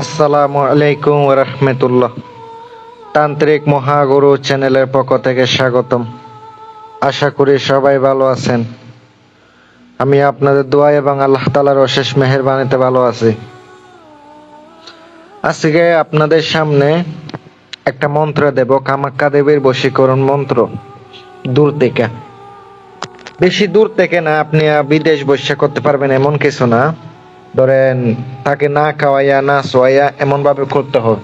আসসালামু আলাইকুম রাহমাতুল্লাহ। তান্ত্রিক মহাগুরু চ্যানেলের পক্ষ থেকে স্বাগতম। আশা করি সবাই ভালো আছেন। আমি আপনাদের দোয়া এবং আল্লাহ তাআলার অশেষ মেহেরবানিতে ভালো আছি। আজকে আপনাদের সামনে একটা মন্ত্র দেব, কামাখ্যা দেবীর বশীকরণ মন্ত্র। দূর থেকে, বেশি দূর থেকে না, আপনি বিদেশ বসে করতে পারবেন এমন কিছু না। ধরেন তাকে না খাওয়াইয়া না শোয়াইয়া এমন ভাবে করতে হবে।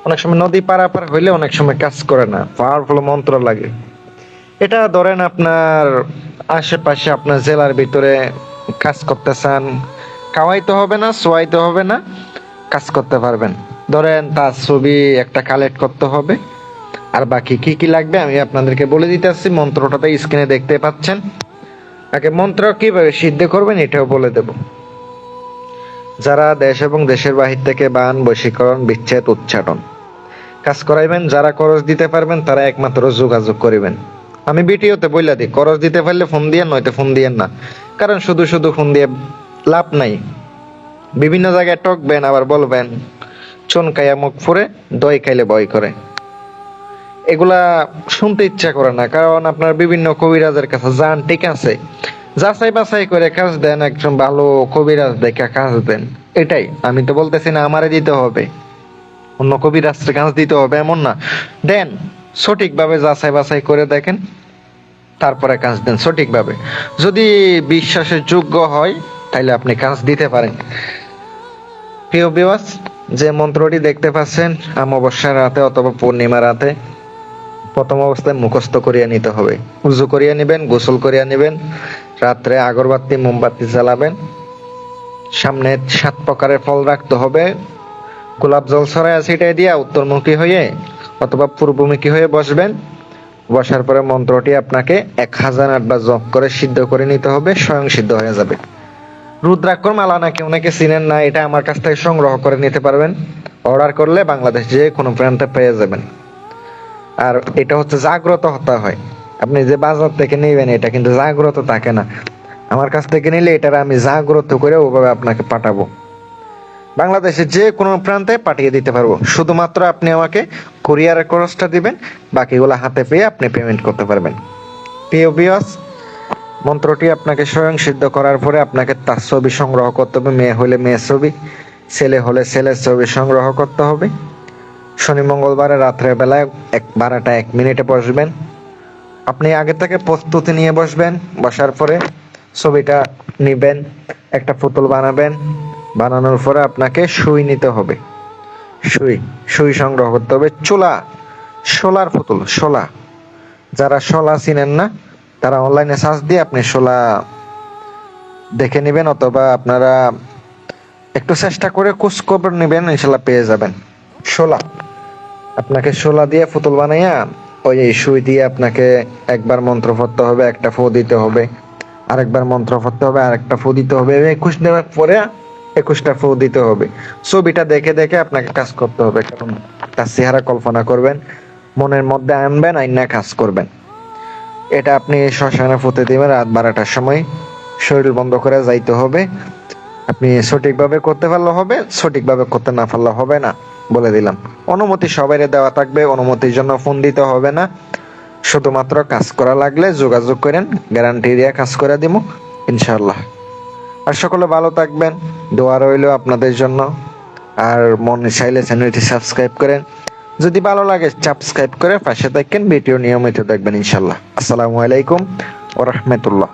অনেক সময় নদী পারাপার হইলে অনেক সময় কাজ করে না, পাওয়ারফুল মন্ত্র লাগে। এটা ধরেন আপনার আশেপাশে আপনার জেলার ভিতরে কাজ করতে চান, খাওয়াইতে হবে না, শোয়াইতে হবে না, কাজ করতে পারবেন। ধরেন তার ছবি একটা কালেক্ট করতে হবে। আর বাকি কি কি লাগবে আমি আপনাদেরকে বলে দিতেছি, মন্ত্রটাতে স্ক্রিনে দেখতে পাচ্ছেন। আগে মন্ত্র কিভাবে সিদ্ধ করবেন এটাও বলে দেব। যারা দেশ এবং দেশের বাহির থেকে বান, বশীকরণ, বিচ্ছেদ, উচ্চাটন কাজ করাইবেন, যারা খরচ দিতে পারবেন তারা একমাত্র যোগাযোগ করিবেন। আমি ভিডিওতে বইলা দিই, খরচ দিতে পারলে ফোন দিয়েন, নয়তো ফোন দিয়েন না। কারণ শুধু শুধু ফোন দিয়ে লাভ নাই। বিভিন্ন জায়গায় টকবেন, আবার বলবেন চুন খাইয়া মুখ ফুরে, দই খাইলে ভয় করে। এগুলা শুনতে ইচ্ছা করে না, কারণ আপনার বিভিন্ন কবিরাজের কাছে যান, ঠিক আছে, যাচাই বাছাই করে কাজ দেন, একজন ভালো কবিরাজ দেখে কাজ দেন। এটাই আমি তো বলতেছি না আমারে দিতে হবে, অন্য কবিরাজের কাজ দিতে হবে এমন না। দেন সঠিকভাবে যাচাই বাছাই করে দেখেন, তারপরে কাজ দেন সঠিকভাবে। যদি বিশ্বাসের যোগ্য হয় তাহলে আপনি কাজ দিতে পারেন। প্রিয় ভিউয়ার্স, যে মন্ত্রটি দেখতে পাচ্ছেন অমাবস্যার রাতে অথবা পূর্ণিমা রাতে প্রথম অবস্থায় মুখস্থ করিয়া নিতে হবে। উজু করিয়া নিবেন, গোসল করিয়া নিবেন, রাত্রে আগরবাতি মোমবাতি জ্বালাবেন, সামনে 7 প্রকারের ফল রাখতে হবে, গোলাপ জল ছড়াইয়া ছিটাই দিয়া উত্তরমুখী হয়ে অথবা পূর্বমুখী হয়ে বসবেন। বসার পরে মন্ত্রটি আপনাকে 1008 বার জপ করে সিদ্ধ করে নিতে হবে, স্বয়ং সিদ্ধ হয়ে যাবে। রুদ্রাক্ষর মালা নাকি অনেকে চিনেন না, এটা আমার কাছ থেকে সংগ্রহ করে নিতে পারবেন। অর্ডার করলে বাংলাদেশ যে কোনো প্রান্তে পেয়ে যাবেন। আর এটা হচ্ছে জাগ্রত হতে হয়। আপনি যে বাজার থেকে নেবেন এটা কিন্তু জাগ্রত থাকে না। আমার কাছ থেকে নিলে এটার আমি জাগ্রত করে ওভাবে আপনাকে পাঠাবো, বাংলাদেশের যে কোনো প্রান্তে পাঠিয়ে দিতে পারবো। শুধুমাত্র আপনি আমাকে কুরিয়ারের খরচটা দিবেন, বাকিগুলো হাতে পেয়ে আপনি পেমেন্ট করতে পারবেন। প্রিয় ভিউয়ার্স, মন্ত্রটি আপনাকে স্বয়ং সিদ্ধ করার পরে আপনাকে তার ছবি সংগ্রহ করতে হবে। মেয়ে হলে মেয়ের ছবি, ছেলে হলে ছেলের ছবি সংগ্রহ করতে হবে। শনি মঙ্গলবারে রাত্রের বেলায় 12টা 1 মিনিটে বসবেন। আপনি আগে থেকে প্রস্তুতি নিয়ে বসবেন। বসার পরে ছবিটা নিবেন, একটা পুতুল বানাবেন। বানানোর পরে আপনাকে সুই নিতে হবে। সুই সংগ্রহ করতে হবে। শোলার পুতুল, শোলা। যারা শোলা চিনেন না তারা অনলাইনে সার্চ দিয়ে আপনি শোলা দেখে নেবেন, অথবা আপনারা একটু চেষ্টা করে খোঁজ খবর নেবেন, ইনশাল্লাহ পেয়ে যাবেন। শোলা, আপনাকে শোলা দিয়ে পুতুল বানাইয়া ওই সুই দিয়ে আপনাকে একবার মন্ত্র পড়তে হবে, একটা ফু দিতে হবে, আরেকবার মন্ত্র পড়তে হবে, আরেকটা ফু দিতে হবে, 21 নেওয়ার পরে 21টা ফু দিতে হবে। ছবিটা দেখে দেখে আপনাকে কাজ করতে হবে, কারণ তার চেহারা কল্পনা করবেন, মনের মধ্যে আনবেন, আইনা কাজ করবেন। এটা আপনি শ্মশানে ফুতে দিবেন রাত 12টার সময়। শরীর বন্ধ করে যাইতে হবে। আপনি সঠিকভাবে করতে পারলে হবে, সঠিকভাবে করতে না পারলে হবে না, বলে দিলাম। অনুমতি সবাই দেওয়া থাকবে, অনুমতির জন্য ফোন দিতে হবে না। শুধুমাত্র কাজ করা লাগলে যোগাযোগ করেন, গ্যারান্টি দিয়ে কাজ করে দিব ইনশাআল্লাহ। আর সকলে ভালো থাকবেন, দোয়া রইল আপনাদের জন্য। আর মন চাইলে চ্যানেলটি সাবস্ক্রাইব করেন, যদি ভালো লাগে সাবস্ক্রাইব করে পাশে থাকেন, ভিডিও নিয়মিত দেখবেন ইনশাআল্লাহ। আসসালামু আলাইকুম ওয়া রাহমাতুল্লাহ।